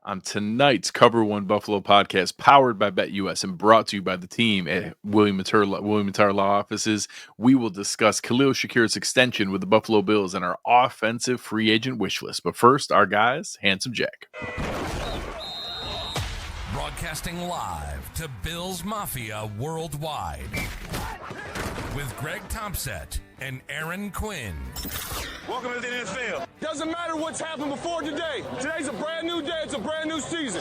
On tonight's Cover One Buffalo podcast, powered by BetUS and brought to you by the team at William Mattar Law Offices, we will discuss Khalil Shakir's extension with the Buffalo Bills and our offensive free agent wish list. But first, our guys, Handsome Jack. Broadcasting live to Bills Mafia Worldwide with Greg Tompsett and Aaron Quinn. Welcome to the NFL. Doesn't matter what's happened before today. Today's a brand new day. It's a brand new season.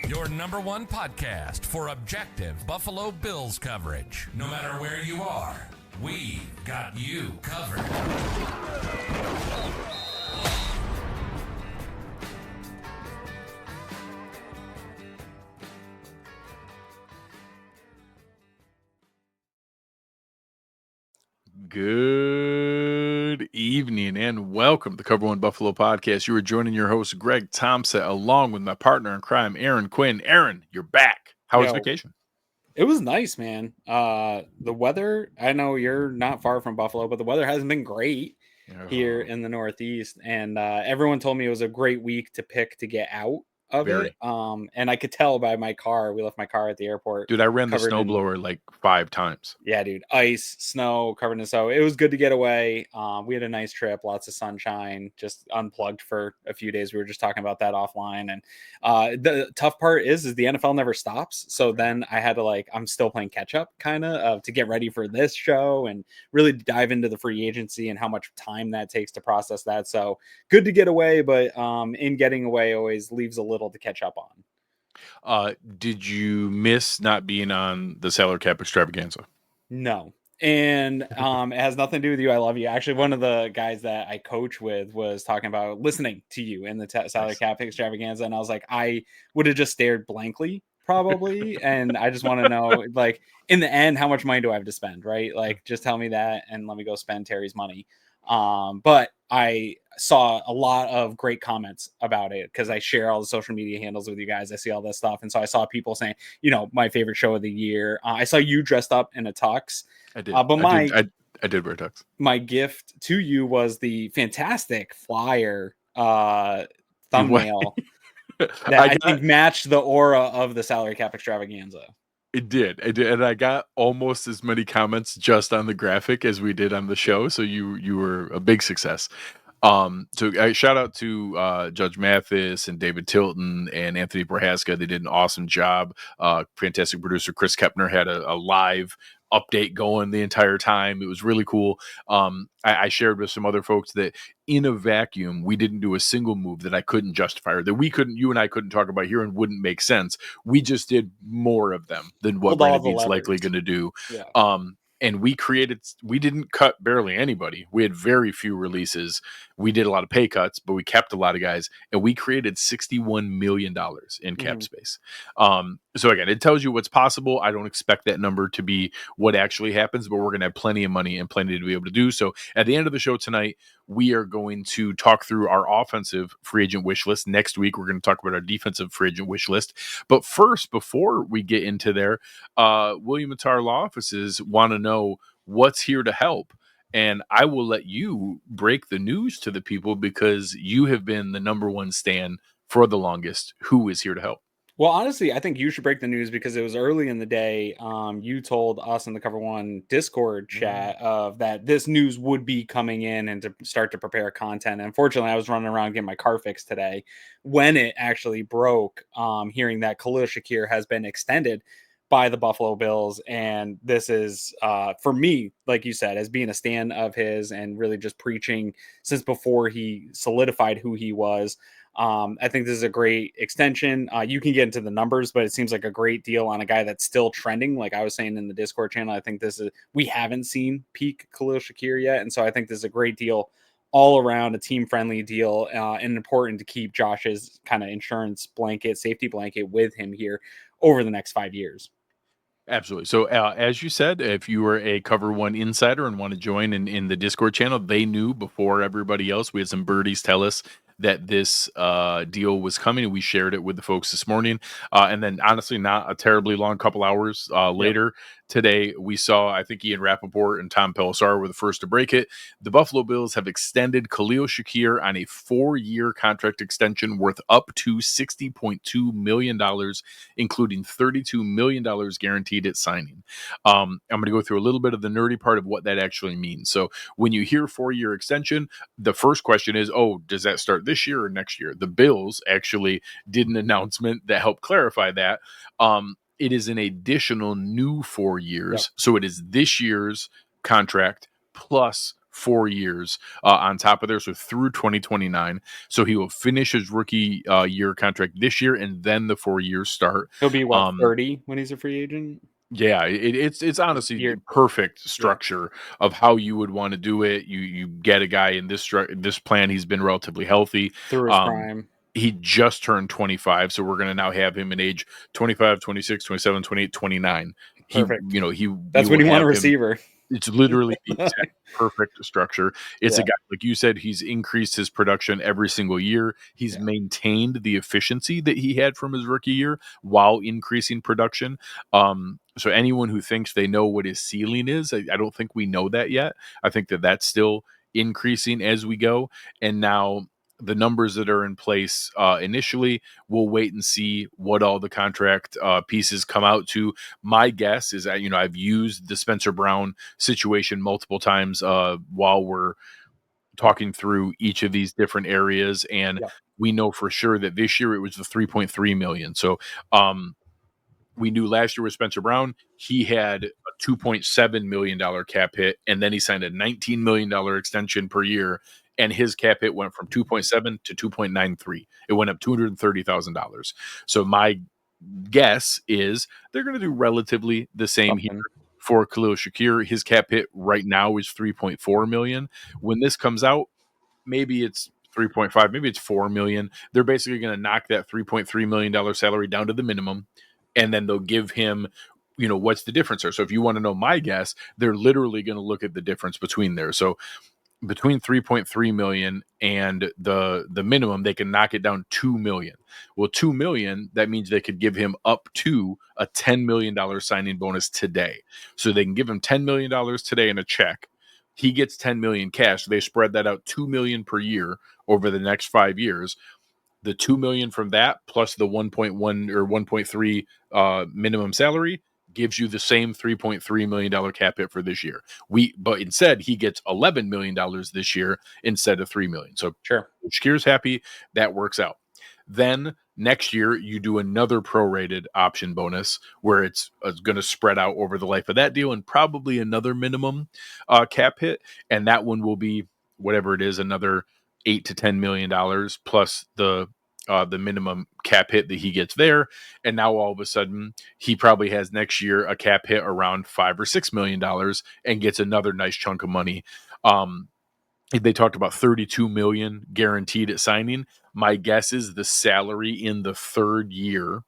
Your number one podcast for objective Buffalo Bills coverage. No matter where you are, we got you covered. Good evening and welcome to the Cover One Buffalo podcast. You are joining your host, Greg Tompsett, along with my partner in crime, Aaron Quinn. Aaron, you're back. How was vacation? It was nice, man. The weather, I know you're not far from Buffalo, but the weather hasn't been great here in the Northeast. And everyone told me it was a great week to pick to get out of it. And I could tell by my car. We left my car at the airport. Dude, I ran the snowblower like 5 times. Yeah, dude. Ice, snow, covered in snow. It was good to get away. We had a nice trip, lots of sunshine, just unplugged for a few days. We were just talking about that offline. And the tough part is the NFL never stops. So then I had to I'm still playing catch up kind of to get ready for this show and really dive into the free agency and how much time that takes to process that. So good to get away, but in getting away always leaves a little to catch up on. Did you miss not being on the salary cap extravaganza? No. And it has nothing to do with you. I love you. Actually, one of the guys that I coach with was talking about listening to you in the salary cap extravaganza. And I was like, I would have just stared blankly probably. And I just want to know, in the end, how much money do I have to spend? Right? Just tell me that and let me go spend Terry's money. But I saw a lot of great comments about it because I share all the social media handles with you guys. I see all this stuff. And so I saw people saying, my favorite show of the year. I saw you dressed up in a tux. I did. But I did wear a tux. My gift to you was the fantastic flyer thumbnail that I think matched the aura of the salary cap extravaganza. It did. And I got almost as many comments just on the graphic as we did on the show. So you were a big success. So I shout out to Judge Mathis and David Tilton and Anthony Prohaska. They did an awesome job. Fantastic producer Chris Kepner had a live update going the entire time. It was really cool. I shared with some other folks that in a vacuum, we didn't do a single move that I couldn't justify or that you and I couldn't talk about here and wouldn't make sense. We just did more of them than what Renegade's likely going to do. Yeah. And we didn't cut barely anybody. We had very few releases. We did a lot of pay cuts, but we kept a lot of guys, and we created $61 million in cap space. So again, it tells you what's possible. I don't expect that number to be what actually happens, but we're going to have plenty of money and plenty to be able to do. So at the end of the show tonight, we are going to talk through our offensive free agent wish list. Next week, we're going to talk about our defensive free agent wish list. But first, before we get into there, William Mattar Law Offices want to know what's here to help. And I will let you break the news to the people because you have been the number one stan for the longest. Who is here to help? Well, honestly, I think you should break the news because it was early in the day. You told us in the Cover One Discord chat of that this news would be coming in and to start to prepare content. And unfortunately, I was running around getting my car fixed today when it actually broke, hearing that Khalil Shakir has been extended by the Buffalo Bills. And this is, for me, like you said, as being a stan of his and really just preaching since before he solidified who he was. I think this is a great extension. You can get into the numbers, but it seems like a great deal on a guy that's still trending. Like I was saying in the Discord channel, I think we haven't seen peak Khalil Shakir yet. And so I think this is a great deal all around, a team friendly deal, and important to keep Josh's kind of insurance blanket, safety blanket with him here over the next 5 years. Absolutely. So as you said, if you were a Cover One insider and want to join in the Discord channel, they knew before everybody else. We had some birdies tell us that this deal was coming, and we shared it with the folks this morning. And then honestly, not a terribly long couple hours later, today we saw, I think Ian Rappaport and Tom Pelissar were the first to break it. The Buffalo Bills have extended Khalil Shakir on a 4-year contract extension worth up to $60.2 million, including $32 million guaranteed at signing. I'm going to go through a little bit of the nerdy part of what that actually means. So when you hear 4-year extension, the first question is, oh, does that start this year or next year? The Bills actually did an announcement that helped clarify that. It is an additional new 4 years. Yep. So it is this year's contract plus 4 years on top of there. So through 2029. So he will finish his rookie year contract this year, and then the 4 years start. He'll be 30 when he's a free agent? Yeah, it's honestly the perfect structure of how you would want to do it. You get a guy in this plan. He's been relatively healthy through his prime. He just turned 25, so we're going to now have him in age 25, 26, 27, 28, 29. Perfect. That's when you want a receiver. It's literally the exact perfect structure. It's a guy, like you said, he's increased his production every single year. He's maintained the efficiency that he had from his rookie year while increasing production. So anyone who thinks they know what his ceiling is, I don't think we know that yet. I think that that's still increasing as we go. And now the numbers that are in place initially, we'll wait and see what all the contract pieces come out to. My guess is that, I've used the Spencer Brown situation multiple times while we're talking through each of these different areas. And we know for sure that this year it was the 3.3 million. So we knew last year with Spencer Brown, he had a $2.7 million cap hit, and then he signed a $19 million extension per year. And his cap hit went from 2.7 to 2.93. It went up $230,000. So my guess is they're going to do relatively the same here for Khalil Shakir. His cap hit right now is 3.4 million. When this comes out, maybe it's 3.5, maybe it's 4 million. They're basically going to knock that $3.3 million salary down to the minimum, and then they'll give him, what's the difference there. So if you want to know my guess, they're literally going to look at the difference between there. So between 3.3 million and the minimum, they can knock it down 2 million. Well, 2 million, that means they could give him up to a $10 million signing bonus today. So they can give him $10 million today in a check. He gets 10 million cash. They spread that out 2 million per year over the next 5 years. The 2 million from that plus the 1.1 or 1.3 minimum salary gives you the same $3.3 million cap hit for this year. But instead he gets $11 million this year instead of $3 million. So sure, Shakir's happy. That works out. Then next year you do another prorated option bonus where it's going to spread out over the life of that deal, and probably another minimum cap hit. And that one will be whatever it is, another $8 to $10 million plus the minimum cap hit that he gets there. And now all of a sudden he probably has next year a cap hit around $5 or $6 million and gets another nice chunk of money. They talked about 32 million guaranteed at signing. My guess is the salary in the third year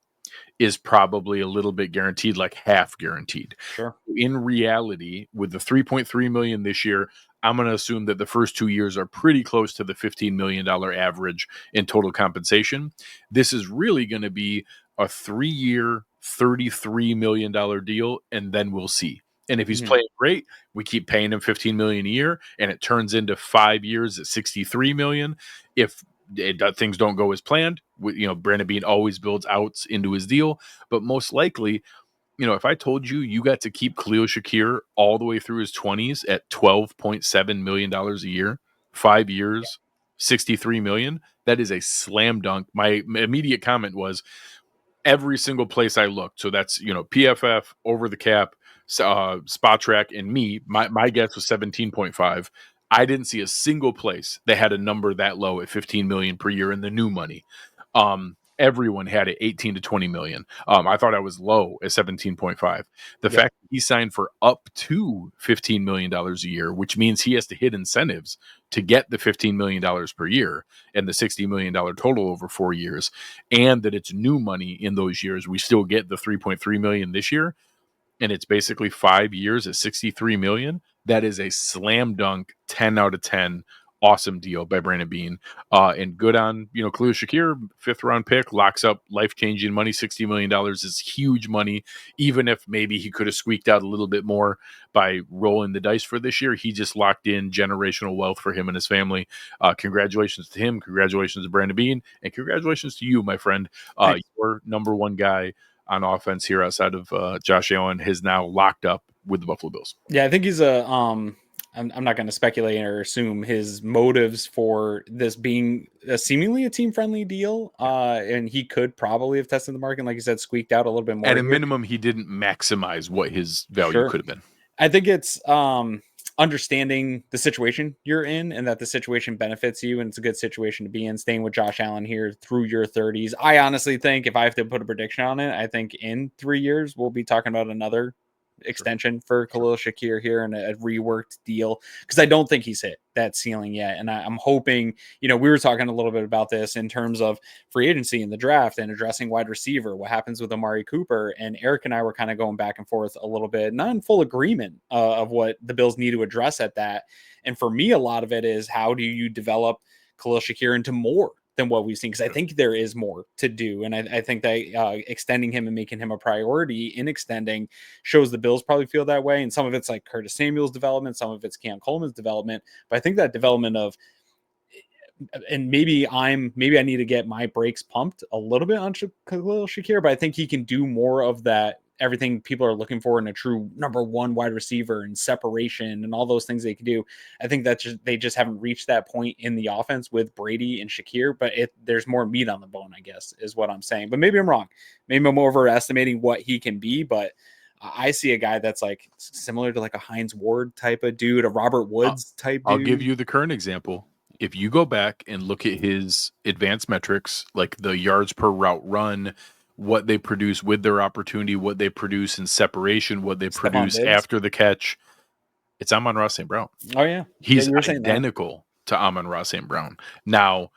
is probably a little bit guaranteed, like half guaranteed. Sure. In reality, with the 3.3 million this year, I'm going to assume that the first 2 years are pretty close to the $15 million average in total compensation. This is really going to be a 3-year, $33 million deal, and then we'll see. And if he's playing great, we keep paying him $15 million a year, and it turns into 5 years at $63 million. If things don't go as planned, Brandon Beane always builds outs into his deal, but most likely, if I told you got to keep Khalil Shakir all the way through his 20s at $12.7 million a year, 5 years, $63 million, that is a slam dunk. My immediate comment was every single place I looked. So that's, PFF, Over the Cap, Spot Track, and me, my guess was 17.5. I didn't see a single place that had a number that low at 15 million per year in the new money. Everyone had it 18 to 20 million. I thought I was low at 17.5. The fact that he signed for up to $15 million a year, which means he has to hit incentives to get the $15 million per year and the $60 million total over 4 years, and that it's new money in those years. We still get the 3.3 million this year, and it's basically 5 years at 63 million. That is a slam dunk 10 out of 10 awesome deal by Brandon Bean. And good on, Khalil Shakir, 5th-round pick, locks up life-changing money. $60 million is huge money. Even if maybe he could have squeaked out a little bit more by rolling the dice for this year, he just locked in generational wealth for him and his family. Congratulations to him. Congratulations to Brandon Bean. And congratulations to you, my friend. Your number one guy on offense here outside of Josh Allen has now locked up with the Buffalo Bills. Yeah, I think he's I'm not going to speculate or assume his motives for this being seemingly a team-friendly deal. And he could probably have tested the market, like you said, squeaked out a little bit more. At a minimum, he didn't maximize what his value could have been. I think it's understanding the situation you're in and that the situation benefits you, and it's a good situation to be in. Staying with Josh Allen here through your 30s. I honestly think, if I have to put a prediction on it, I think in 3 years we'll be talking about another extension for Khalil Shakir here and a reworked deal, because I don't think he's hit that ceiling yet. And I'm hoping, we were talking a little bit about this in terms of free agency in the draft and addressing wide receiver, what happens with Amari Cooper, and Eric and I were kind of going back and forth a little bit, not in full agreement of what the Bills need to address at that. And for me, a lot of it is, how do you develop Khalil Shakir into more than what we've seen? Because I think there is more to do. And I think that extending him and making him a priority in extending shows the Bills probably feel that way. And some of it's like Curtis Samuel's development, some of it's Cam Coleman's development. But I think that development of, and maybe I need to get my brakes pumped a little bit on Khalil Shakir, but I think he can do more of that, everything people are looking for in a true number one wide receiver, and separation and all those things they can do. I think that they just haven't reached that point in the offense with Brady and Shakir, but there's more meat on the bone, I guess, is what I'm saying. But maybe I'm wrong. Maybe I'm overestimating what he can be, but I see a guy that's like similar to like a Hines Ward type of dude, a Robert Woods type dude. I'll give you the current example. If you go back and look at his advanced metrics, like the yards per route run, what they produce with their opportunity, what they produce in separation, what they produce after the catch, it's Amon-Ra St. Brown. Oh, yeah. He's identical to Amon-Ra St. Brown. Now,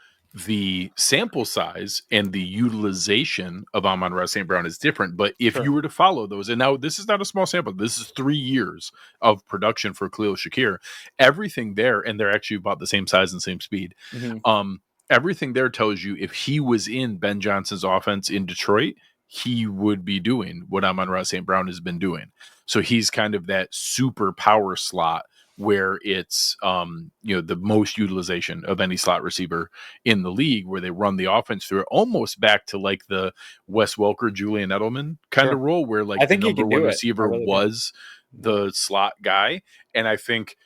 the sample size and the utilization of Amon-Ra St. Brown is different, but if you were to follow those, and now this is not a small sample, this is 3 years of production for Khalil Shakir, everything there, and they're actually about the same size and same speed, everything there tells you if he was in Ben Johnson's offense in Detroit, he would be doing what Amon-Ra St. Brown has been doing. So he's kind of that super power slot where it's the most utilization of any slot receiver in the league, where they run the offense through it, almost back to like the Wes Welker, Julian Edelman kind of role, where like the number one receiver was the slot guy. And I think,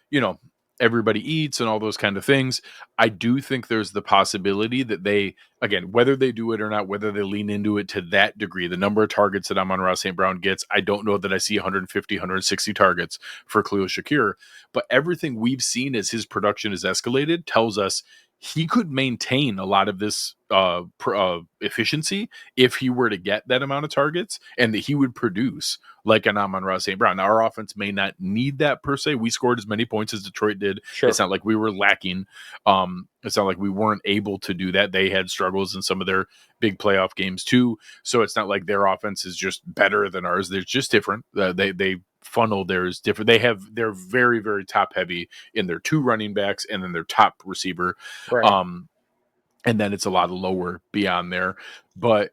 everybody eats and all those kind of things. I do think there's the possibility that they, again, whether they do it or not, whether they lean into it to that degree, the number of targets that Amon-Ra St. Brown gets, I don't know that I see 150, 160 targets for Khalil Shakir, but everything we've seen as his production has escalated tells us he could maintain a lot of this efficiency if he were to get that amount of targets, and that he would produce like an Amon-Ra St. Brown. Now, our offense may not need that per se. We scored as many points as Detroit did. It's not like we were lacking. It's not like we weren't able to do that. They had struggles in some of their big playoff games too. So it's not like their offense is just better than ours. They're just different. They funnel theirs different. They're very, very top heavy in their 2 running backs and then their top receiver. And then it's a lot lower beyond there. But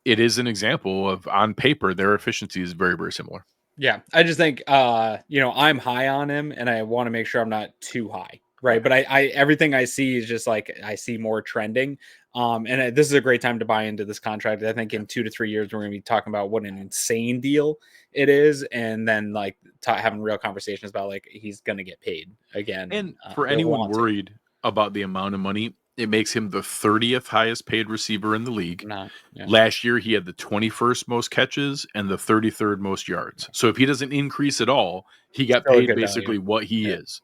it is an example of, on paper, their efficiency is very, very similar. Yeah. I just think, I'm high on him, and I want to make sure I'm not too high. Right. But I everything I see is just like, I see more trending. And this is a great time to buy into this contract. I think in 2 to 3 years, we're going to be talking about what an insane deal it is. And then like having real conversations about like, he's going to get paid again. And for anyone worried about the amount of money, it makes him the 30th highest paid receiver in the league. Last year, he had the 21st most catches and the 33rd most yards. So if he doesn't increase at all, he got paid basically what he is.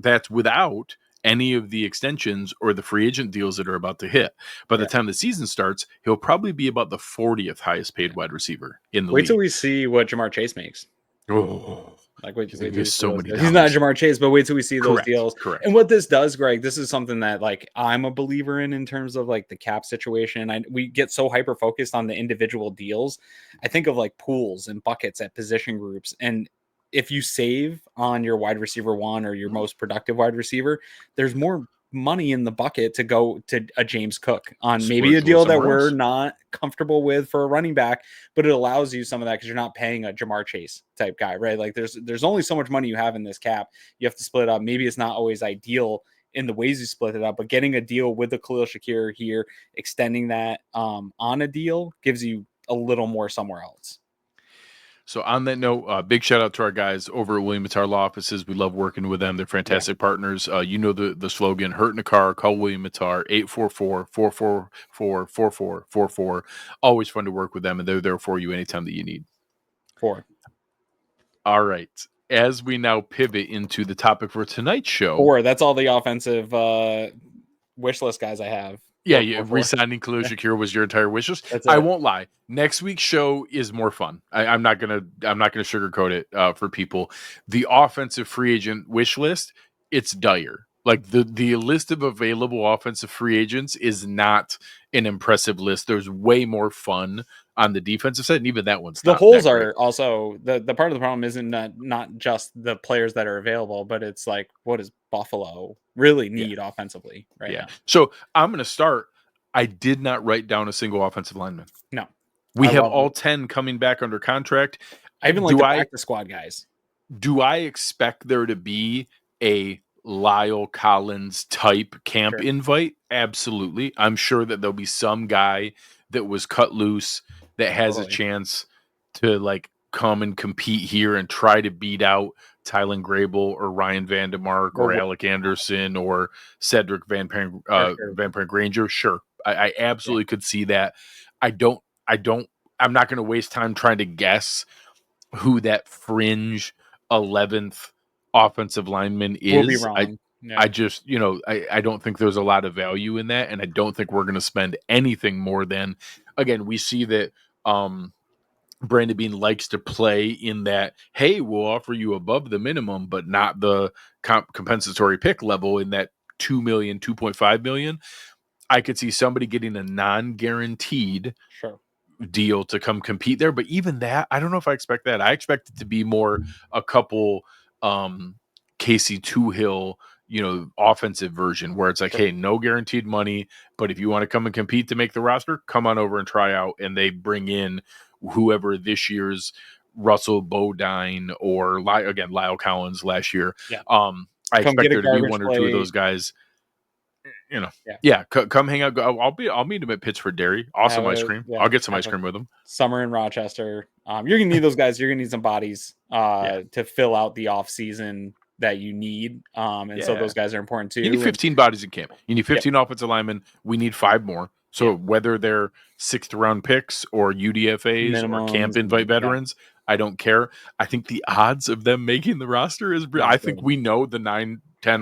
That's without any of the extensions or the free agent deals that are about to hit. By the time the season starts, he'll probably be about the 40th highest paid wide receiver in the league. Wait till we see what Jamar Chase makes. Like, wait, he's so many. He's not Jamar Chase, but wait till we see those deals. And what this does, Greg, this is something that like I'm a believer in terms of like the cap situation. We get so hyper focused on the individual deals. I think of like pools and buckets at position groups, and if you save on your wide receiver one or your most productive wide receiver, there's more money in the bucket to go to a James Cook on maybe a deal that we're not comfortable with for a running back, but it allows you some of that because you're not paying a Jamar Chase type guy, right? Like there's only so much money you have in this cap. You have to split it up. Maybe it's not always ideal in the ways you split it up, but getting a deal with the Khalil Shakir here, extending that on a deal gives you a little more somewhere else. So on that note, big shout out to our guys over at William Mattar Law Offices. We love working with them. They're fantastic partners. You know the slogan, hurt in a car, call William Mattar, 844-444-4444. Always fun to work with them, and they're there for you anytime that you need. All right. As we now pivot into the topic for tonight's show. That's all the offensive wish list guys I have. Yeah, re-signing Khalil Shakir was your entire wish list. I won't lie. Next week's show is more fun. I'm not gonna sugarcoat it for people. The offensive free agent wish list, it's dire. Like the list of available offensive free agents is not an impressive list. There's way more fun on the defensive side, and even that one's the holes are also the part of the problem isn't not just the players that are available, but it's like, what does Buffalo really need offensively right now? So I'm gonna start. I did not write down a single offensive lineman. No. We have all 10 coming back under contract. I even like the practice squad guys. Do I expect there to be a Lyle Collins type camp invite? Absolutely. I'm sure that there'll be some guy that was cut loose that has a chance to like come and compete here and try to beat out Tylen Grable or Ryan Vandemark or Alec Anderson or Cedric Van Paren Granger. Sure. I absolutely could see that. I'm not going to waste time trying to guess who that fringe 11th offensive lineman is. We'll be wrong. I just, I don't think there's a lot of value in that. And I don't think we're going to spend anything more than, again, we see that Brandon Beane likes to play in that, hey, we'll offer you above the minimum, but not the compensatory pick level in that $2 million, $2.5 million. I could see somebody getting a non-guaranteed deal to come compete there. But even that, I don't know if I expect that. I expect it to be more a couple Casey Toohill, offensive version where it's like, hey, no guaranteed money, but if you want to come and compete to make the roster, come on over and try out. And they bring in whoever this year's Russell Bodine or Lyle Collins last year. I expect there to be one or two of those guys. Come hang out. I'll meet him at Pittsford Dairy. Awesome ice cream. I'll get some ice cream with him. Summer in Rochester. You're gonna need those guys. You're gonna need some bodies to fill out the off season that you need. So those guys are important too. You need 15 bodies in camp. You need 15 offensive linemen. We need 5 more. So whether they're 6th round picks or UDFAs minimums, or camp invite veterans, I don't care. I think the odds of them making the roster is. I think we know the 9-10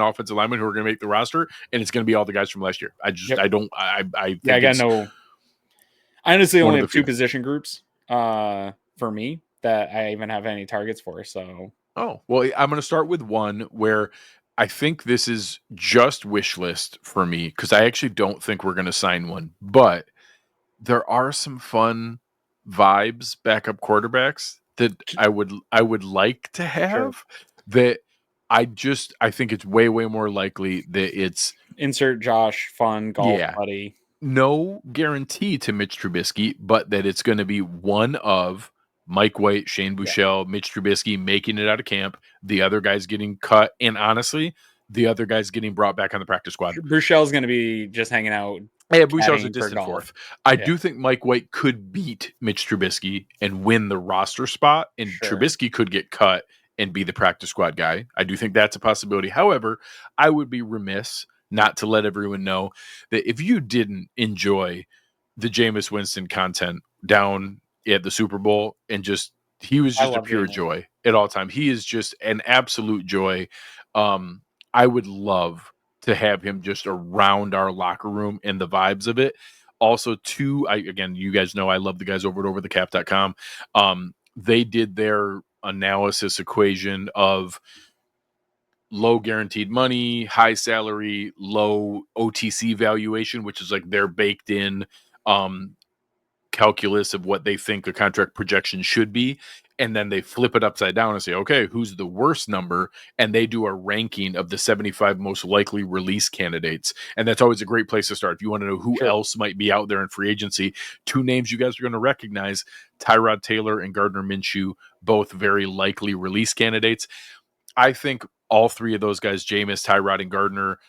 offensive linemen who are going to make the roster, and it's going to be all the guys from last year. I honestly only have 2 position groups for me that I even have any targets for. So, I'm going to start with one where I think this is just wish list for me because I actually don't think we're going to sign one, but there are some fun vibes, backup quarterbacks that I would like to have that. I think it's way more likely that it's insert Josh fun golf buddy. No guarantee to Mitch Trubisky, but that it's going to be one of Mike White, Shane Buechele, Mitch Trubisky making it out of camp, the other guys getting cut, and honestly, the other guys getting brought back on the practice squad. Buechele's going to be just hanging out. Yeah, Buechele's a distant fourth. I do think Mike White could beat Mitch Trubisky and win the roster spot, and Trubisky could get cut and be the practice squad guy. I do think that's a possibility. However, I would be remiss not to let everyone know that if you didn't enjoy the Jameis Winston content down at the Super Bowl and he was just a pure joy at all time. He is just an absolute joy. I would love to have him just around our locker room and the vibes of it. Also, again, you guys know I love the guys over at overthecap.com. They did their analysis equation of low guaranteed money, high salary, low OTC valuation, which is like their baked in calculus of what they think a contract projection should be. and then they flip it upside down and say, okay, who's the worst number? And they do a ranking of the 75 most likely release candidates. And that's always a great place to start. If you want to know who else might be out there in free agency, 2 names you guys are going to recognize, Tyrod Taylor and Gardner Minshew, both very likely release candidates. I think all 3 of those guys, Jameis, Tyrod, and Gardner,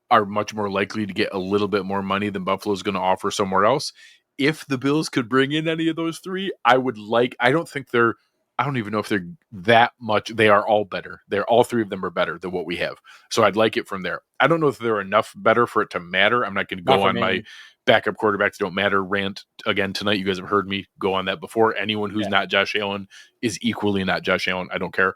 are much more likely to get a little bit more money than Buffalo's going to offer somewhere else. If the Bills could bring in any of those 3, I don't even know if they're that much. They are all better. All 3 of them are better than what we have. So I'd like it from there. I don't know if they're enough better for it to matter. I'm not going to go on my backup quarterbacks don't matter rant again tonight. You guys have heard me go on that before. Anyone who's not Josh Allen is equally not Josh Allen. I don't care.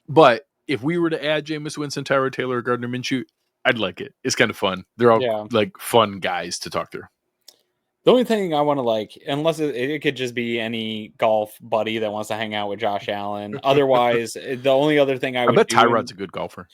But if we were to add Jameis Winston, Tyrod Taylor, or Gardner Minshew, I'd like it. It's kind of fun. They're all like fun guys to talk through. The only thing I want to like, unless it could just be any golf buddy that wants to hang out with Josh Allen. Otherwise, the only other thing I would bet Tyrod's a good golfer.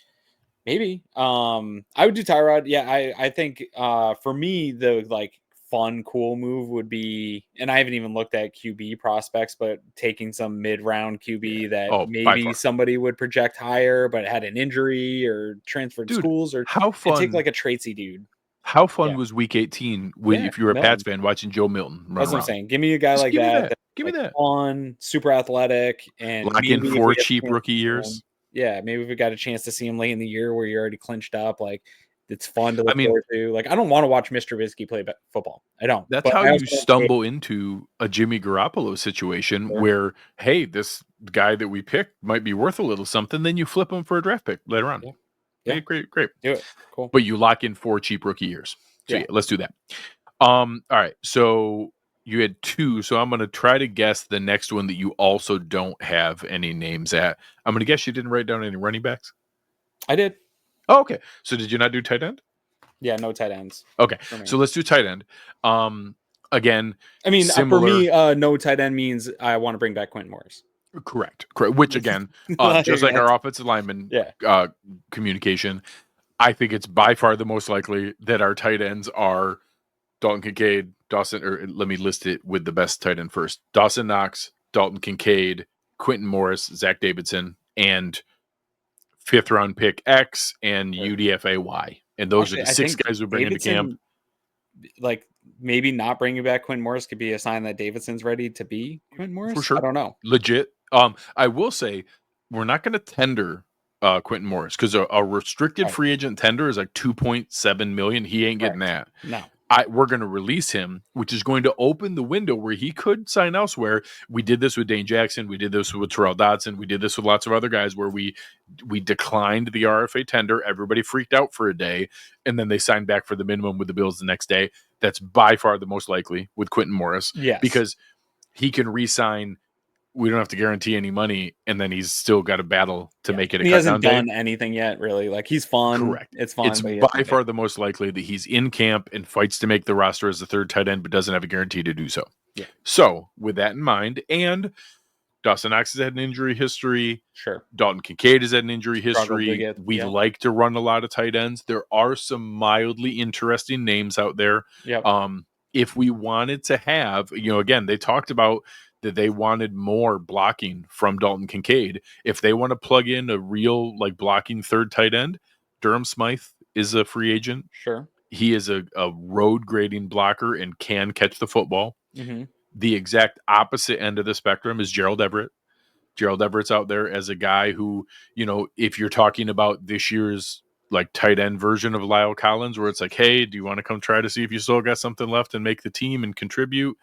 Maybe. I would do Tyrod. Yeah, I think for me, the like fun, cool move would be, and I haven't even looked at QB prospects, but taking some mid-round QB that maybe somebody would project higher, but had an injury or transferred schools, or how fun, take like a Tracy dude. How fun was Week 18 if you were a Pats fan watching Joe Milton run That's around? what I'm saying. Give me a guy like that. Give me that. Fun, super athletic, and lock in 4 cheap rookie years. Yeah, maybe if we got a chance to see him late in the year where you're already clinched up, like it's fun to look forward to. Like I don't want to watch Mr. Trubisky play football. I don't. That's how you stumble into a Jimmy Garoppolo situation where, hey, this guy that we picked might be worth a little something. Then you flip him for a draft pick later on. Yeah. Hey, great. Do it. Cool. But you lock in 4 cheap rookie years. So let's do that. All right. So you had 2. So I'm going to try to guess the next one that you also don't have any names at. I'm going to guess you didn't write down any running backs. I did. Oh, okay. So did you not do tight end? Yeah, no tight ends. Okay. So let's do tight end. Again, I mean, for me, no tight end means I want to bring back Quinn Morris. Correct. Which again, just like our offensive lineman communication, I think it's by far the most likely that our tight ends are Dalton Kincaid, Dawson, or let me list it with the best tight end first. Dawson Knox, Dalton Kincaid, Quentin Morris, Zach Davidson, and 5th round pick X and UDFA Y. And those are the 6 guys we bring into camp. Like maybe not bringing back Quinn Morris could be a sign that Davidson's ready to be Quinn Morris. For sure. I don't know. Legit. I will say we're not going to tender Quentin Morris because a restricted free agent tender is like $2.7 million. He ain't getting that. No. We're going to release him, which is going to open the window where he could sign elsewhere. We did this with Dane Jackson. We did this with Terrell Dodson. We did this with lots of other guys where we declined the RFA tender. Everybody freaked out for a day, and then they signed back for the minimum with the Bills the next day. That's by far the most likely with Quentin Morris because he can re-sign. We don't have to guarantee any money, and then he's still got a battle to make it. He hasn't done anything yet, really. Like he's fun. Correct. It's fun. It's by far the most likely that he's in camp and fights to make the roster as the 3rd tight end, but doesn't have a guarantee to do so. Yeah. So with that in mind, and Dawson Knox has had an injury history. Sure. Dalton Kincaid has had an injury history. We like to run a lot of tight ends. There are some mildly interesting names out there. Yep. If we wanted to have, again, they talked about that they wanted more blocking from Dalton Kincaid. If they want to plug in a real blocking 3rd tight end, Durham Smythe is a free agent. Sure. He is a road grading blocker and can catch the football. Mm-hmm. The exact opposite end of the spectrum is Gerald Everett. Gerald Everett's out there as a guy who, if you're talking about this year's tight end version of Lyle Collins, where it's like, hey, do you want to come try to see if you still got something left and make the team and contribute?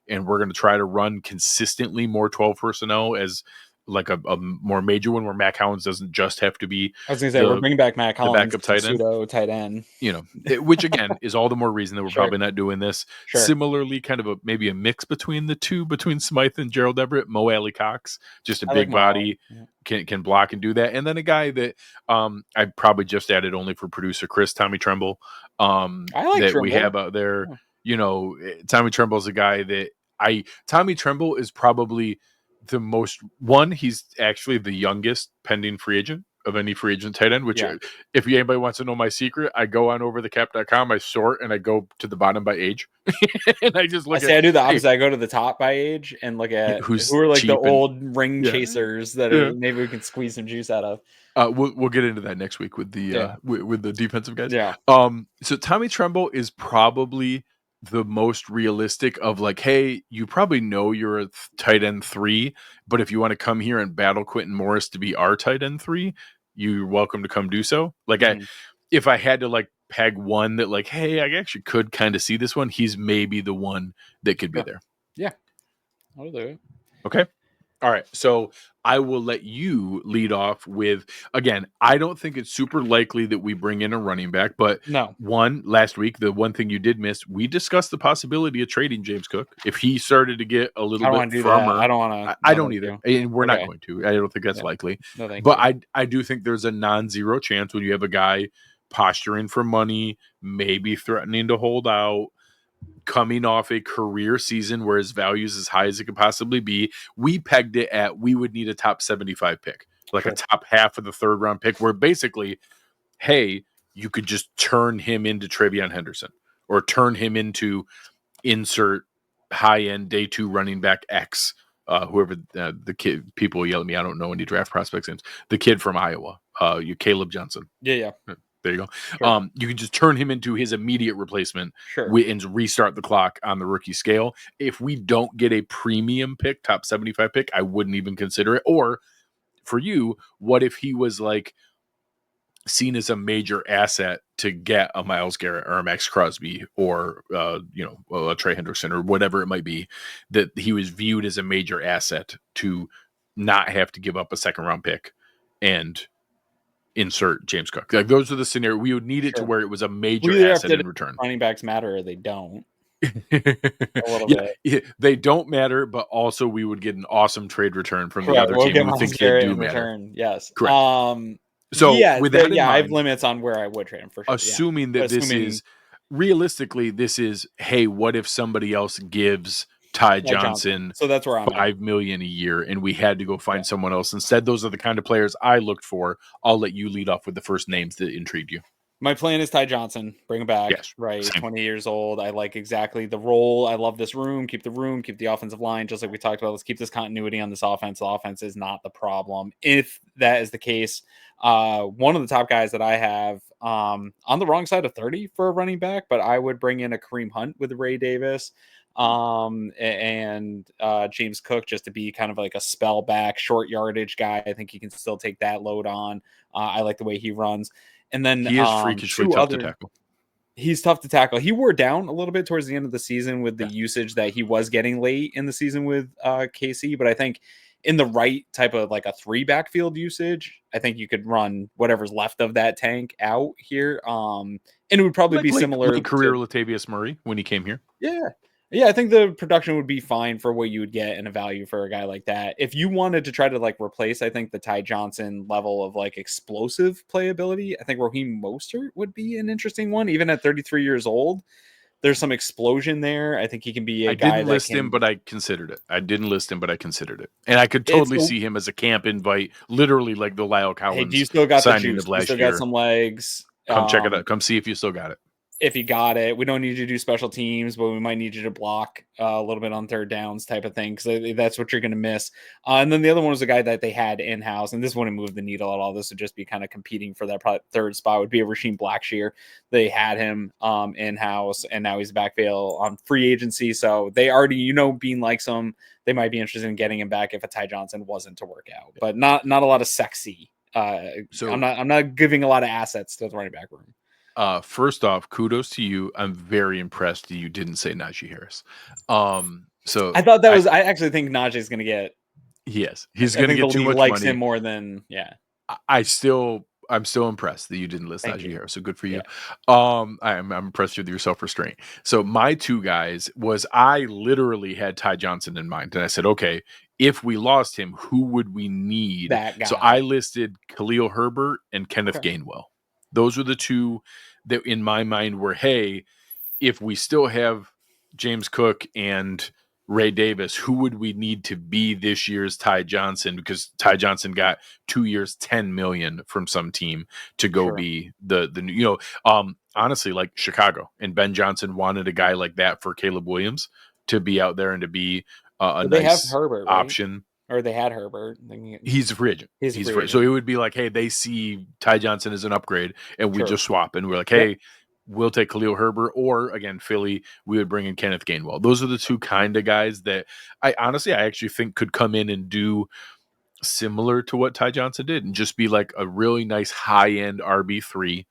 And we're going to try to run consistently more 12 personnel as a more major one where Mac Hollins doesn't just have to be. I was going to say, we're bringing back Mac Hollins, backup tight end. Pseudo tight end. Which again is all the more reason that we're probably not doing this. Sure. Similarly, kind of maybe a mix between the two, between Smythe and Gerald Everett. Mo Alley Cox, just a big body, can block and do that. And then a guy that I probably just added only for producer Chris, Tommy Tremble. I like that Tremble. We have out there. Tommy Tremble is a guy that Tommy Tremble is probably the most he's actually the youngest pending free agent of any free agent tight end, which Yeah. if anybody wants to know my secret, I go on over the cap.com, I sort, and I go to the bottom by age. And I just look I do the hey, opposite. I go to the top by age and look at who's who are like the cheap and old ring yeah. chasers that Yeah. maybe we can squeeze some juice out of. We'll get into that next week with the with the defensive guys. Yeah. So Tommy Tremble is probably the most realistic of like, hey, you probably know you're a tight end 3, but if you want to come here and battle Quentin Morris to be our tight end 3, you're welcome to come do so. Like if I had to like peg one that like, hey, I actually could kind of see this one, he's maybe the one that could be there. Yeah. I'll do it. Okay. All right. So I will let you lead off with, again, I don't think it's super likely that we bring in a running back, but No. last week, the one thing you did miss, we discussed the possibility of trading James Cook. If he started to get a little bit firmer. I don't want to. I don't either. And we're not going to. I don't think that's likely. No, thank but you. I do think there's a non-zero chance when you have a guy posturing for money, maybe threatening to hold out, coming off a career season where his value is as high as it could possibly be. We pegged it at we would need a top 75 pick, like a top half of the 3rd round pick, where basically, hey, you could just turn him into Travion Henderson or turn him into insert high-end day 2 running back X, whoever the kid, people yell at me, I don't know any draft prospects names, the kid from Iowa, Caleb Johnson. Yeah. There you go. Sure. You can just turn him into his immediate replacement and restart the clock on the rookie scale. If we don't get a premium pick, top 75 pick, I wouldn't even consider it. Or for you, what if he was like seen as a major asset to get a Myles Garrett or a Max Crosby or, a Trey Hendrickson or whatever it might be, that he was viewed as a major asset to not have to give up a 2nd round pick and insert James Cook. Like those are the scenario we would need it to where it was a major asset in return. Running backs matter or they don't. A little bit. Yeah, they don't matter, but also we would get an awesome trade return from the other team who thinks they do matter. Yes. Correct. So with that in mind, I have limits on where I would trade him for sure. Assuming that this is realistically, this is, hey, what if somebody else gives Ty Johnson, so that's where I'm $5 million a year, and we had to go find someone else instead. Those are the kind of players I looked for. I'll let you lead off with the first names that intrigued you. My plan is Ty Johnson. Bring him back. Yes, right. Same. 20 years old. I like exactly the role. I love this room. Keep the offensive line, just like we talked about. Let's keep this continuity on this offense. The offense is not the problem. If that is the case, one of the top guys that I have on the wrong side of 30 for a running back, but I would bring in a Kareem Hunt with Ray Davis and James Cook just to be kind of like a spell back, short yardage guy. I think he can still take that load on. I like the way he runs. And then he is freakishly tough to tackle. He's tough to tackle. He wore down a little bit towards the end of the season with the usage that he was getting late in the season with KC. But I think in the right type of like a 3 backfield usage, I think you could run whatever's left of that tank out here. And it would probably be similar to career Latavius Murray when he came here. Yeah, I think the production would be fine for what you would get and a value for a guy like that. If you wanted to try to like replace, I think the Ty Johnson level of like explosive playability, I think Raheem Mostert would be an interesting one. Even at 33 years old, there's some explosion there. I think he can be a guy. I didn't list him, but I considered it. And I could totally see him as a camp invite, literally like the Lyle Collins. Hey, do you still got the juice? You still got some legs. Come check it out. Come see if you still got it. If you got it, we don't need you to do special teams, but we might need you to block a little bit on 3rd downs type of thing, because that's what you're going to miss. And then the other one was a guy that they had in-house, and this wouldn't move the needle at all. This would just be kind of competing for that 3rd spot, would be a Rasheem Blackshear. They had him in-house, and now he's backfield on free agency. So they already, being like they might be interested in getting him back if a Ty Johnson wasn't to work out, but not a lot of sexy. So I'm not giving a lot of assets to the running back room. First off, kudos to you. I'm very impressed that you didn't say Najee Harris. So I thought that I actually think Najee is going to get. Yes, he's going to get too much likes money. Him more than I'm still impressed that you didn't list Najee Harris. So good for you. I'm impressed with your self-restraint. So my 2 guys was I literally had Ty Johnson in mind, and I said, okay, if we lost him, who would we need? That guy. So I listed Khalil Herbert and Kenneth Gainwell. Those are the 2 that in my mind were, hey, if we still have James Cook and Ray Davis, who would we need to be this year's Ty Johnson? Because Ty Johnson got 2 years, $10 million from some team to go be the honestly, like Chicago and Ben Johnson wanted a guy like that for Caleb Williams to be out there and to be a They have nice Herbert, option. Right? Or they had Herbert. He's a free agent. He's a free agent. So it would be like, hey, they see Ty Johnson as an upgrade, and we just swap, and we're like, hey, we'll take Khalil Herbert, or again, Philly, we would bring in Kenneth Gainwell. Those are the two kind of guys that I actually think could come in and do similar to what Ty Johnson did, and just be like a really nice high end RB3.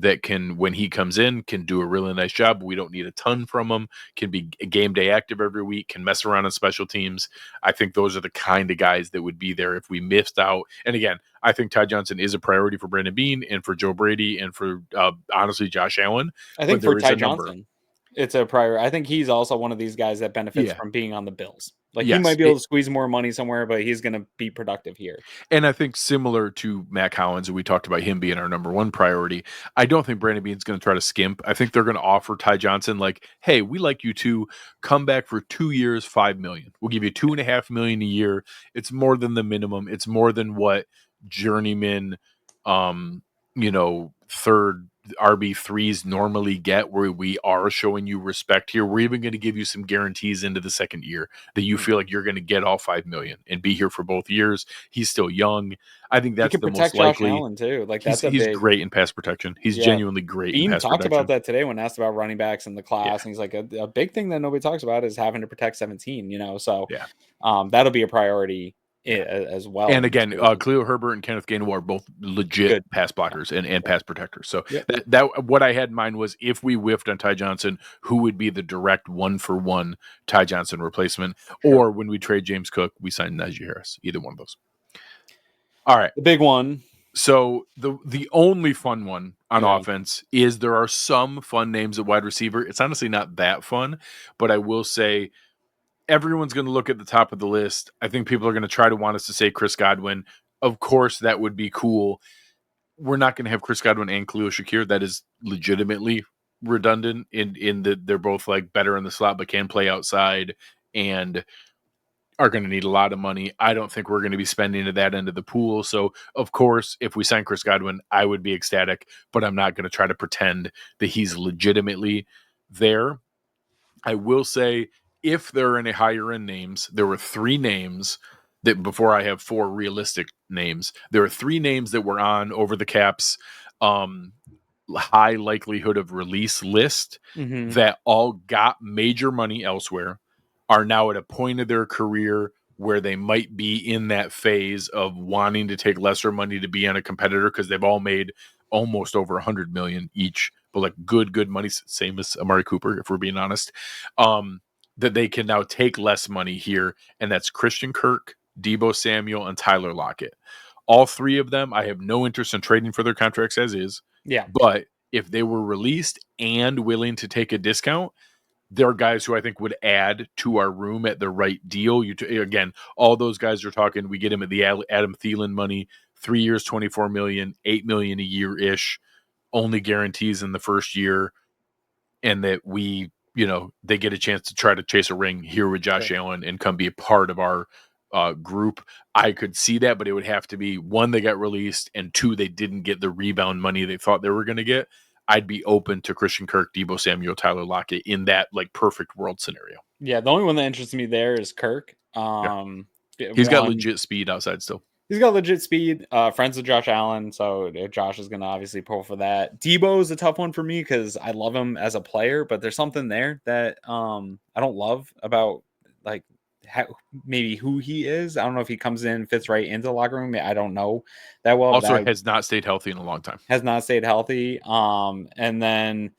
That can, when he comes in, can do a really nice job. We don't need a ton from him. Can be game day active every week. Can mess around on special teams. I think those are the kind of guys that would be there if we missed out. And again, I think Ty Johnson is a priority for Brandon Beane and for Joe Brady and for honestly Josh Allen. I think for Ty Johnson, it's a priority. I think he's also one of these guys that benefits from being on the Bills. Like he might be able to squeeze more money somewhere, but he's going to be productive here. And I think similar to Matt Collins, we talked about him being our number one priority. I don't think Brandon Beane's going to try to skimp. I think they're going to offer Ty Johnson like, hey, we like you to come back for 2 years, $5 million. We'll give you $2.5 million a year. It's more than the minimum. It's more than what journeyman, third RB3s normally get, where we are showing you respect here. We're even going to give you some guarantees into the second year that you feel like you're going to get all $5 million and be here for both years. He's still young. I think that's the most likely. Josh Allen too. Like he's great in pass protection. He's genuinely great in pass protection. Talked about that today when asked about running backs in the class, and he's like, a big thing that nobody talks about is having to protect 17. That'll be a priority as well. And again, Khalil Herbert and Kenneth Gainwell are both legit pass blockers and pass protectors. So that what I had in mind was, if we whiffed on Ty Johnson, who would be the direct 1-for-1 Ty Johnson replacement? Or when we trade James Cook, we sign Najee Harris. Either one of those. All right. The big one. So the only fun one on offense is there are some fun names at wide receiver. It's honestly not that fun, but I will say everyone's going to look at the top of the list. I think people are going to try to want us to say Chris Godwin. Of course, that would be cool. We're not going to have Chris Godwin and Khalil Shakir. That is legitimately redundant in that they're both like better in the slot, but can play outside and are going to need a lot of money. I don't think we're going to be spending to that end of the pool. So, of course, if we sign Chris Godwin, I would be ecstatic, but I'm not going to try to pretend that he's legitimately there. I will say, if there are any higher end names, there were 3 names that, before I have 4 realistic names, there are 3 names that were on Over the Cap's high likelihood of release list that all got major money elsewhere, are now at a point of their career where they might be in that phase of wanting to take lesser money to be on a competitor, because they've all made almost over 100 million each, but like good money, same as Amari Cooper, if we're being honest. That they can now take less money here, and that's Christian Kirk, Deebo Samuel, and Tyler Lockett. All 3 of them, I have no interest in trading for their contracts as is. Yeah. But if they were released and willing to take a discount, they're guys who I think would add to our room at the right deal. Again, all those guys are talking, we get him at the Adam Thielen money, 3 years, $24 million, $8 million a year-ish, only guarantees in the first year, and that they get a chance to try to chase a ring here with Josh Allen and come be a part of our group. I could see that, but it would have to be 1, they got released, and 2, they didn't get the rebound money they thought they were going to get. I'd be open to Christian Kirk, Deebo Samuel, Tyler Lockett in that like perfect world scenario. Yeah, the only one that interests me there is Kirk. He's got legit speed outside still. He's got legit speed. Friends with Josh Allen, so Josh is going to obviously pull for that. Deebo is a tough one for me because I love him as a player, but there's something there that I don't love about like maybe who he is. I don't know if he comes in, fits right into the locker room. I don't know that well. Also, has not stayed healthy in a long time. Has not stayed healthy. And then,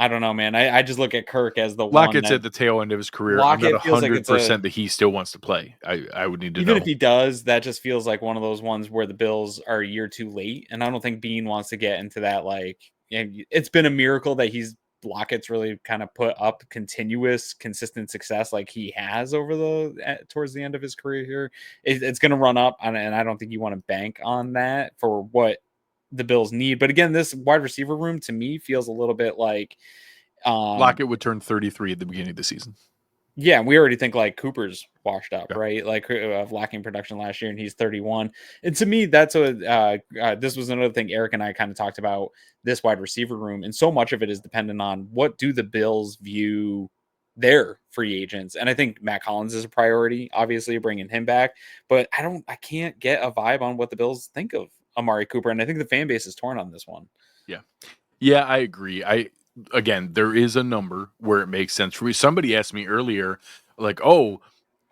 I don't know, man. I just look at Kirk as the Lockett's at the tail end of his career. Lockett, I'm not 100% that he still wants to play. I would need to know. Even if he does, that just feels like one of those ones where the Bills are a year too late. And I don't think Beane wants to get into that. Like, it's been a miracle that Lockett's really kind of put up continuous, consistent success like he has over towards the end of his career here. It's going to run up, and I don't think you want to bank on that for what the Bills need. But again, this wide receiver room to me feels a little bit like Lockett would turn 33 at the beginning of the season. Yeah, we already think like Cooper's washed up, Yeah. right? Like of lacking production last year, and he's 31. And to me, that's what this was another thing Eric and I kind of talked about this wide receiver room, and so much of it is dependent on what do the Bills view their free agents. And I think Matt Collins is a priority, obviously bringing him back, but I can't get a vibe on what the Bills think of Amari Cooper, and I think the fan base is torn on this one. Yeah. Yeah, I agree. Again, there is a number where it makes sense for me. Somebody asked me earlier, like, "Oh,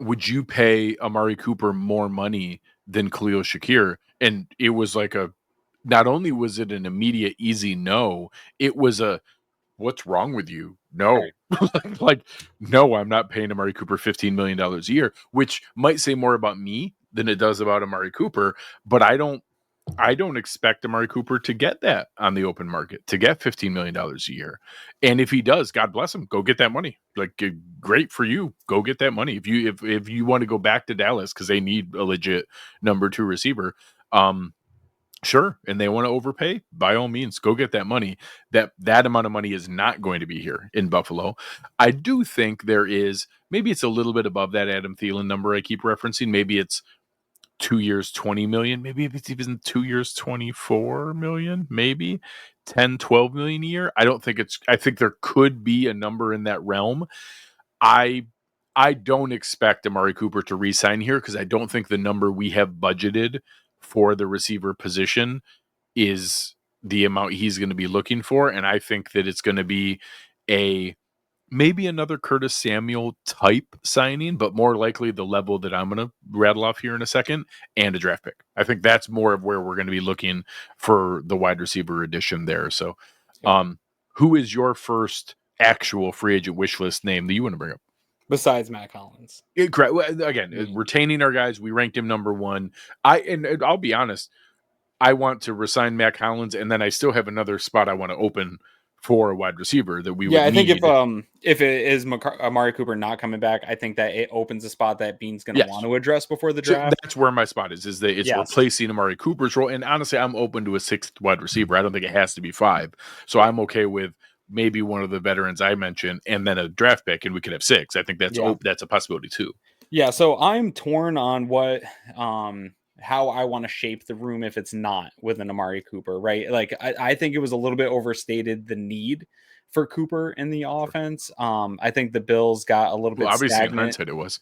would you pay Amari Cooper more money than Khalil Shakir?" And it was like not only was it an immediate easy no, it was a what's wrong with you? No. Right. Like, no, I'm not paying Amari Cooper $15 million a year, which might say more about me than it does about Amari Cooper, but I don't expect Amari Cooper to get that on the open market, to get $15 million a year. And if he does, God bless him, go get that money. Like, great for you. Go get that money. If you want to go back to Dallas because they need a legit number 2 receiver, sure. And they want to overpay, by all means, go get that money. That amount of money is not going to be here in Buffalo. I do think there is, maybe it's a little bit above that Adam Thielen number I keep referencing. Maybe it's 2 years, 20 million. Maybe if it's even 2 years, 24 million, maybe 10, 12 million a year. I think there could be a number in that realm. I don't expect Amari Cooper to re-sign here because I don't think the number we have budgeted for the receiver position is the amount he's going to be looking for. And I think that it's going to be maybe another Curtis Samuel type signing, but more likely the level that I'm going to rattle off here in a second, and a draft pick. I think that's more of where we're going to be looking for the wide receiver addition there. So, who is your first actual free agent wish list name that you want to bring up? Besides Matt Collins. Again, retaining our guys, we ranked him number 1. I'll be honest, I want to resign Matt Collins, and then I still have another spot I want to open for a wide receiver that we would I need. think if it is Amari Cooper not coming back, I think that it opens a spot that Bean's going to want to address before the draft. So that's where my spot is that it's replacing Amari Cooper's role. And honestly, I'm open to a 6th wide receiver. I don't think it has to be 5. So I'm okay with maybe one of the veterans I mentioned and then a draft pick, and we could have 6. I think that's a possibility too. Yeah, so I'm torn on what how I want to shape the room if it's not with an Amari Cooper, right? Like I think it was a little bit overstated, the need for Cooper in the offense. I think the Bills got a little bit obviously stagnant. In hindsight it was.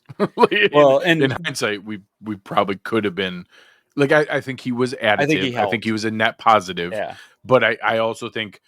In hindsight we probably could have been like I think he was additive. I think he was a net positive. Yeah. But I also think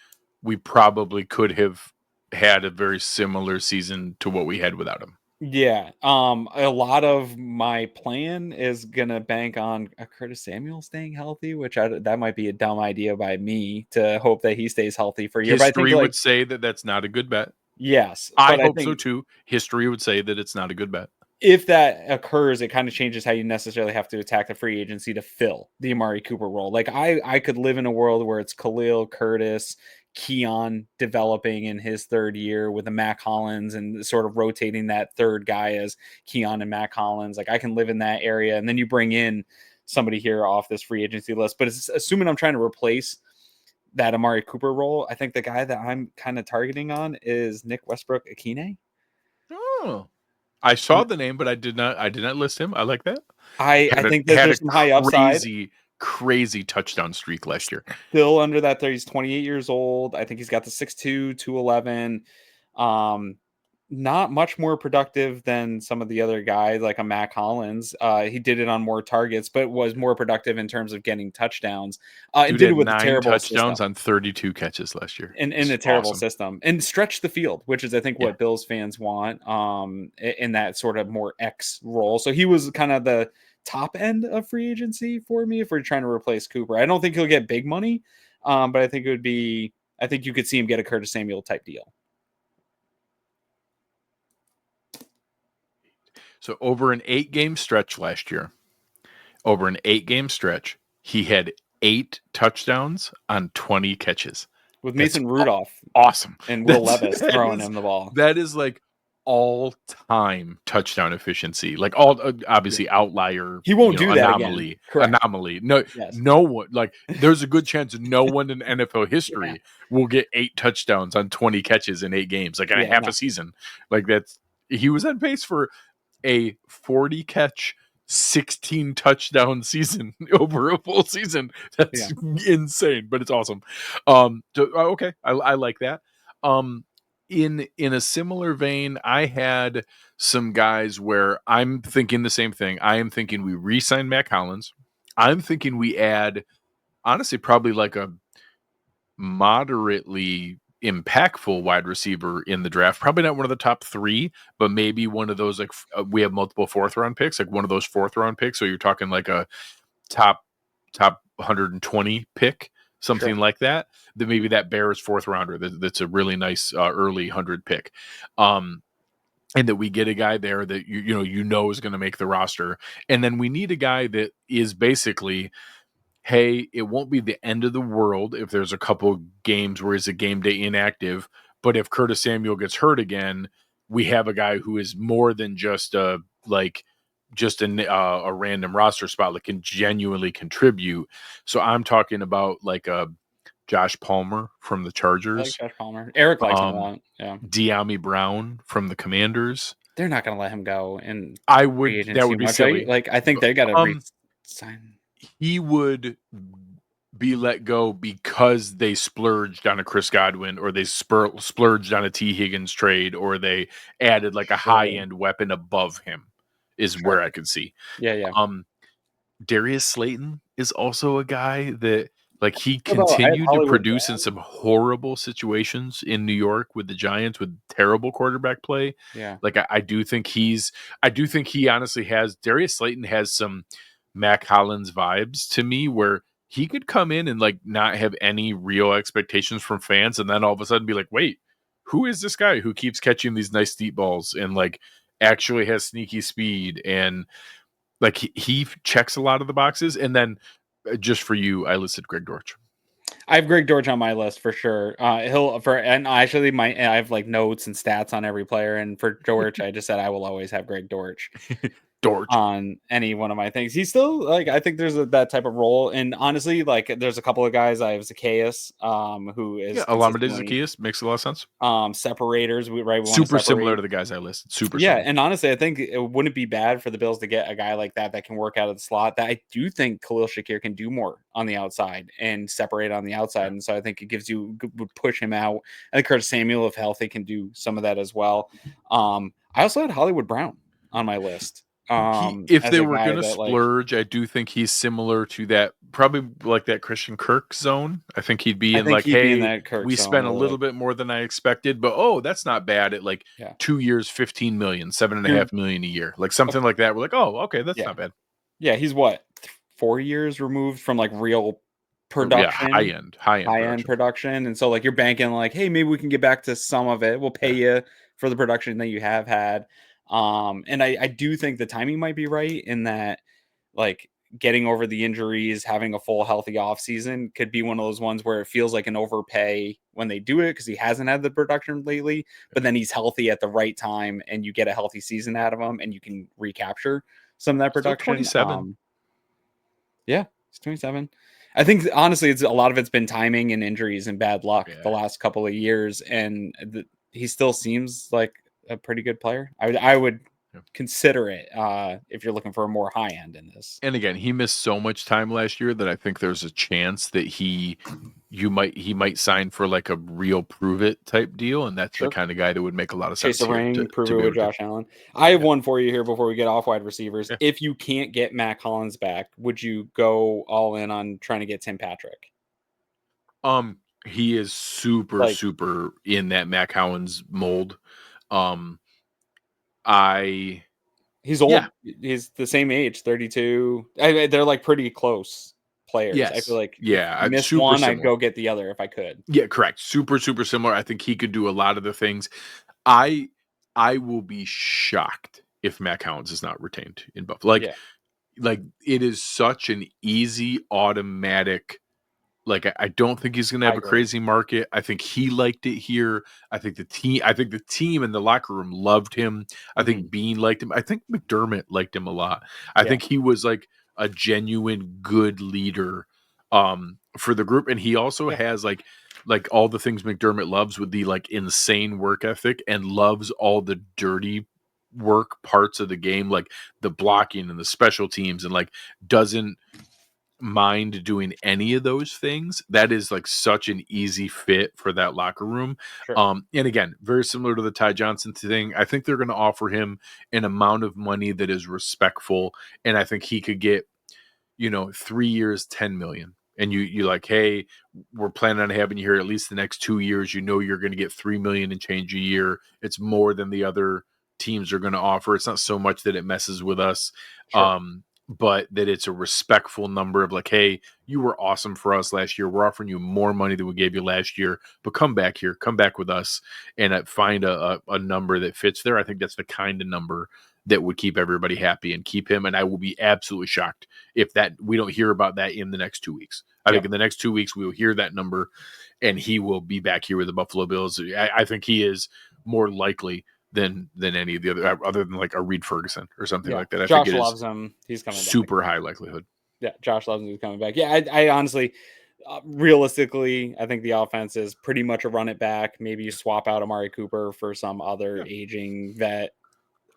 we probably could have had a very similar season to what we had without him. Yeah. A lot of my plan is gonna bank on Curtis Samuel staying healthy, which that might be a dumb idea by me to hope that he stays healthy for a year. History would say that that's not a good bet. Yes, I hope so too. History would say that it's not a good bet. If that occurs, it kind of changes how you necessarily have to attack the free agency to fill the Amari Cooper role. Like I could live in a world where it's Khalil, Curtis, Keon developing in his 3rd year with a Matt Collins and sort of rotating that 3rd guy as Keon and Matt Collins. Like I can live in that area. And then you bring in somebody here off this free agency list, but it's assuming I'm trying to replace that Amari Cooper role. I think the guy that I'm kind of targeting on is Nick Westbrook-Ikhine. Oh, I saw the name, but I did not list him. I like that. I think that there's some high upside. Crazy touchdown streak last year. Still under that 30. He's 28 years old. I think he's got the 6'2", 211. Not much more productive than some of the other guys like a Matt Collins. He did it on more targets, but was more productive in terms of getting touchdowns. And did it with 9 a terrible touchdowns system. On 32 catches last year. In a terrible system. And stretch the field, which is I think what Bills fans want in that sort of more X role. So he was kind of the top end of free agency for me if we're trying to replace Cooper. I don't think he'll get big money, but I think you could see him get a Curtis Samuel type deal. So over an 8-game stretch last year, he had 8 touchdowns on 20 catches. With Mason Rudolph. Awesome. And Will Levis throwing him the ball. That is like all-time touchdown efficiency. Like obviously outlier. He won't do that anomaly. Again. Correct. Anomaly. No one, like there's a good chance no one in NFL history will get 8 touchdowns on 20 catches in 8 games, like in half a season. Like that's He was on pace for a 40 catch, 16 touchdown season over a full season. That's insane, but it's awesome. Okay, I like that. In a similar vein, I had some guys where I'm thinking the same thing. I am thinking we re-sign Matt Collins. I'm thinking we add, honestly, probably like a moderately impactful wide receiver in the draft. Probably not one of the top 3, but maybe one of those, like we have multiple 4th round picks, like one of those 4th round picks. So you're talking like a top 120 pick, something like that. That maybe that Bears 4th rounder. That's a really nice early 100 pick. And that we get a guy there that you know is going to make the roster. And then we need a guy that is basically, hey, it won't be the end of the world if there's a couple games where he's a game day inactive, but if Curtis Samuel gets hurt again, we have a guy who is more than just a random roster spot that can genuinely contribute. So I'm talking about like a Josh Palmer from the Chargers. I like Josh Palmer. Eric likes him a lot. Yeah. De'Ami Brown from the Commanders. They're not going to let him go, and that would be silly. Like, I think they got to sign. He would be let go because they splurged on a Chris Godwin, or they splurged on a T. Higgins trade, or they added like a high-end weapon above him, is where I could see. Yeah. Darius Slayton is also a guy that, like, he continued to produce in some horrible situations in New York with the Giants with terrible quarterback play. Yeah. Like, I do think he honestly has, Darius Slayton has some Mac Hollins vibes to me, where he could come in and like not have any real expectations from fans, and then all of a sudden be like, wait, who is this guy who keeps catching these nice deep balls and like actually has sneaky speed, and like he checks a lot of the boxes. And then just for you, I listed Greg Dortch. I have Greg Dortch on my list for sure. I have like notes and stats on every player, and for Dortch, I just said I will always have Greg Dortch on any one of my things. He's still like, I think there's that type of role, and honestly, like there's a couple of guys. I have Zacchaeus, who is Olamide Zacchaeus makes a lot of sense. Separators, we super similar to the guys I listed. Super similar. And honestly, I think it wouldn't be bad for the Bills to get a guy like that can work out of the slot. That I do think Khalil Shakir can do more on the outside and separate on the outside, and so I think it would push him out. I think Curtis Samuel, if healthy, can do some of that as well. I also had Hollywood Brown on my list. If they were going to splurge, I do think he's similar to that, probably like that Christian Kirk zone. I think he'd be in like, hey, we spent a little bit more than I expected, but that's not bad at like 2 years, 15 million, $7.5 million a year, like something like that. We're like, oh, okay, that's not bad. Yeah, he's what, 4 years removed from like real production, high end production, and so like you're banking like, hey, maybe we can get back to some of it. We'll pay you for the production that you have had. And I do think the timing might be right in that, like, getting over the injuries, having a full healthy off season could be one of those ones where it feels like an overpay when they do it, because he hasn't had the production lately, but then he's healthy at the right time and you get a healthy season out of him and you can recapture some of that production. 27. He's 27. I think honestly, a lot of it's been timing and injuries and bad luck the last couple of years. And he still seems like a pretty good player. I would consider it if you're looking for a more high end in this. And again, he missed so much time last year that I think there's a chance that he might sign for like a real prove it type deal, and that's the kind of guy that would make a lot of sense. Chase a ring, prove it with Josh Allen. I have one for you here before we get off wide receivers. If you can't get Mac Hollins back, would you go all in on trying to get Tim Patrick? He is super in that Mac Hollins mold. He's old. Yeah. He's the same age, 32. They're like pretty close players. Yes. I feel like I miss one, similar. I'd go get the other if I could. Yeah, correct. Super similar. I think he could do a lot of the things. I will be shocked if Mac Hollins is not retained in Buffalo. Like it is such an easy, automatic. Like, I don't think he's going to have a crazy market. I think he liked it here. I think the team and the locker room loved him. I think Bean liked him. I think McDermott liked him a lot. I think he was like a genuine good leader for the group. And he also has like all the things McDermott loves, with the like insane work ethic, and loves all the dirty work parts of the game, like the blocking and the special teams, and like doesn't mind doing any of those things, that is like such an easy fit for that locker room. Sure. And again, very similar to the Ty Johnson thing, I think they're going to offer him an amount of money that is respectful, and I think he could get, 3 years, 10 million. And you like, hey, we're planning on having you here at least the next 2 years. You're going to get 3 million and change a year. It's more than the other teams are going to offer. It's not so much that it messes with us. Sure. But that it's a respectful number of like, hey, you were awesome for us last year. We're offering you more money than we gave you last year, but come back here, come back with us, and find a number that fits there. I think that's the kind of number that would keep everybody happy and keep him. And I will be absolutely shocked if that we don't hear about that in the next 2 weeks. I think in the next 2 weeks we will hear that number, and he will be back here with the Buffalo Bills. I think he is more likely than any of the other than like a Reed Ferguson or something like that. Josh loves him. He's coming back. Super high likelihood. Yeah, Josh loves him. He's coming back. Yeah, I honestly, realistically, I think the offense is pretty much a run it back. Maybe you swap out Amari Cooper for some other aging vet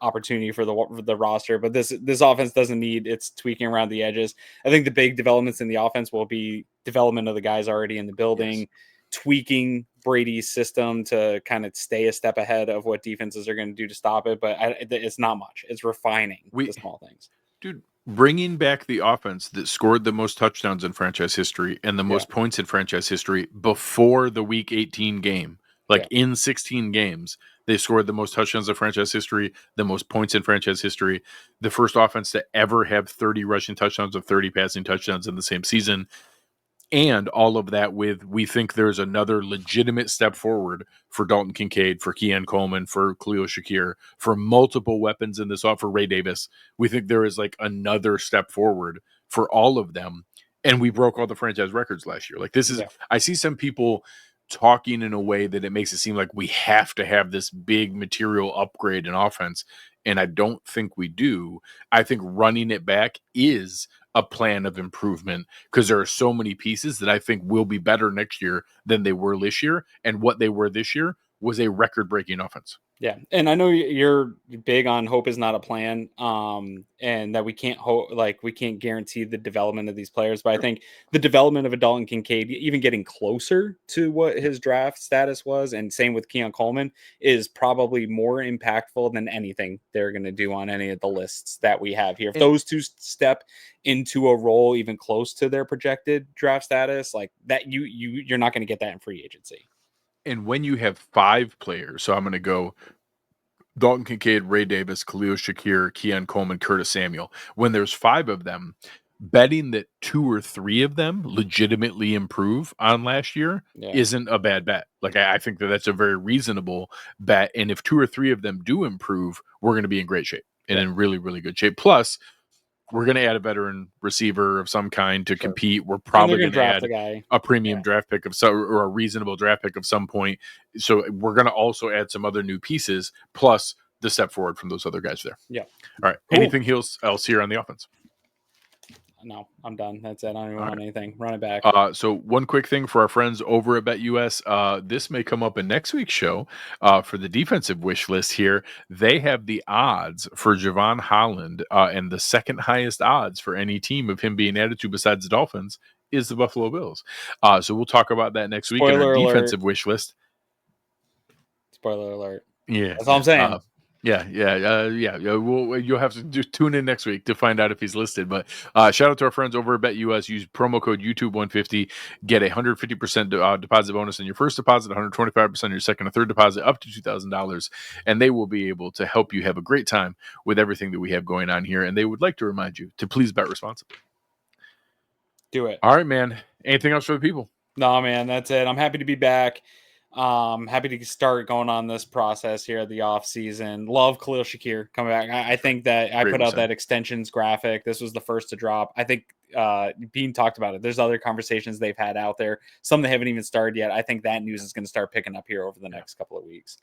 opportunity for the roster, but this offense doesn't need its tweaking around the edges. I think the big developments in the offense will be development of the guys already in the building, tweaking Brady's system to kind of stay a step ahead of what defenses are going to do to stop it. But it's not much. It's refining the small things. Dude, bringing back the offense that scored the most touchdowns in franchise history and the most points in franchise history before the Week 18 game, in 16 games, they scored the most touchdowns in franchise history, the most points in franchise history, the first offense to ever have 30 rushing touchdowns of 30 passing touchdowns in the same season. And all of that we think there's another legitimate step forward for Dalton Kincaid, for Keon Coleman, for Khalil Shakir, for multiple weapons in this offer, Ray Davis. We think there is like another step forward for all of them. And we broke all the franchise records last year. Like this is, I see some people talking in a way that it makes it seem like we have to have this big material upgrade in offense. And I don't think we do. I think running it back is a plan of improvement because there are so many pieces that I think will be better next year than they were this year. And what they were this year was a record-breaking offense. Yeah, and I know you're big on hope is not a plan, and that we can't we can't guarantee the development of these players. But I think the development of a Dalton Kincaid, even getting closer to what his draft status was, and same with Keon Coleman, is probably more impactful than anything they're going to do on any of the lists that we have here. If those two step into a role even close to their projected draft status, like that, you're not going to get that in free agency. And when you have 5 players, so I'm going to go Dalton Kincaid, Ray Davis, Khalil Shakir, Keon Coleman, Curtis Samuel. When there's 5 of them, betting that 2 or 3 of them legitimately improve on last year isn't a bad bet. Like I think that's a very reasonable bet. And if 2 or 3 of them do improve, we're going to be in great shape and in really, really good shape. Plus, we're going to add a veteran receiver of some kind to compete. We're probably going to add a premium draft pick or a reasonable draft pick of some point. So we're going to also add some other new pieces, plus the step forward from those other guys there. Yeah. All right. Cool. Anything else here on the offense? No, I'm done. That's it. I don't even want anything. Run it back. So one quick thing for our friends over at BetUS. This may come up in next week's show for the defensive wish list here. They have the odds for Jevon Holland, and the second highest odds for any team of him being added to besides the Dolphins is the Buffalo Bills. So we'll talk about that next week in our defensive wish list. Spoiler alert. Yeah. That's all I'm saying. You'll have to tune in next week to find out if he's listed. But shout out to our friends over at BetUS. Use promo code YouTube150. Get a 150% deposit bonus on your first deposit, 125% on your second and third deposit, up to $2,000. And they will be able to help you have a great time with everything that we have going on here. And they would like to remind you to please bet responsibly. Do it. All right, man. Anything else for the people? No, man. That's it. I'm happy to be back. Happy to start going on this process here at the off season. Love Khalil Shakir coming back. I think that I put out that extensions graphic. This was the first to drop. I think being talked about it. There's other conversations they've had out there. Some that haven't even started yet. I think that news is going to start picking up here over the next couple of weeks.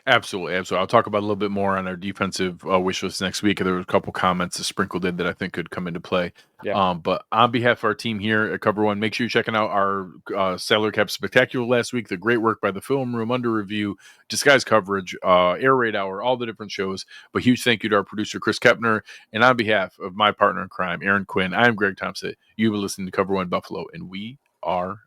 Absolutely. I'll talk about a little bit more on our defensive wish list next week. There were a couple comments sprinkled in that I think could come into play. Yeah. But on behalf of our team here at Cover One, make sure you're checking out our Salary Cap Spectacular last week. The great work by the Film Room, Under Review, Disguise Coverage, Air Raid Hour, all the different shows. But huge thank you to our producer, Chris Kepner. And on behalf of my partner in crime, Aaron Quinn, I am Greg Tompsett. You've been listening to Cover One Buffalo, and we are